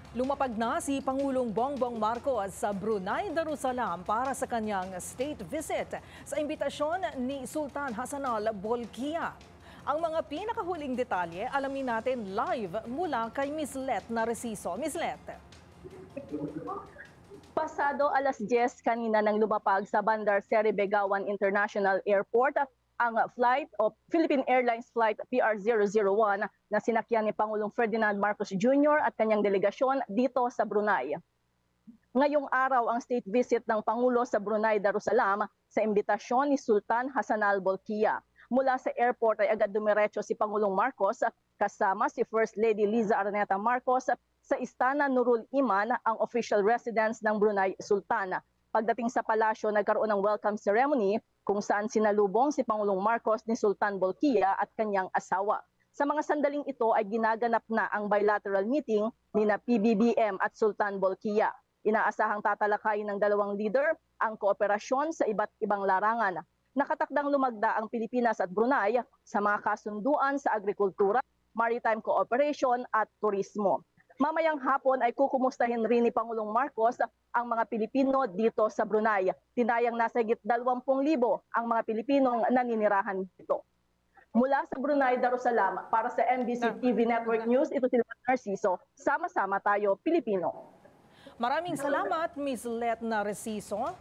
Lumapag na si Pangulong Bongbong Marcos sa Brunei Darussalam para sa kanyang state visit sa imbitasyon ni Sultan Hassan Al Bolkiah. Ang mga pinakahuling detalye alamin natin live mula kay Miss Let Narciso. Miss Let. Pasado alas 10 kanina nang lumapag sa Bandar Seri Begawan International Airport ang flight o Philippine Airlines Flight PR001 na sinakyan ni Pangulong Ferdinand Marcos Jr. at kanyang delegasyon dito sa Brunei. Ngayong araw ang state visit ng Pangulo sa Brunei Darussalam sa imbitasyon ni Sultan Hassan Al Bolkiah. Mula sa airport ay agad dumiretso si Pangulong Marcos kasama si First Lady Liza Araneta Marcos sa Istana Nurul Iman, ang official residence ng Brunei Sultan. Pagdating sa palasyo, nagkaroon ng welcome ceremony kung saan sinalubong si Pangulong Marcos ni Sultan Bolkiah at kanyang asawa. Sa mga sandaling ito ay ginaganap na ang bilateral meeting ni PBBM at Sultan Bolkiah. Inaasahang tatalakayin ng dalawang leader ang kooperasyon sa iba't ibang larangan. Nakatakdang lumagda ang Pilipinas at Brunei sa mga kasunduan sa agrikultura, maritime cooperation at turismo. Mamayang hapon ay kukumustahin rin ni Pangulong Marcos ang mga Pilipino dito sa Brunei. Tinayang nasa higit 20,000 ang mga Pilipinong naninirahan dito. Mula sa Brunei Darussalam para sa MBC TV Network News, ito si Narciso. Sama-sama tayo, Pilipino. Maraming salamat, Miss Let Narciso.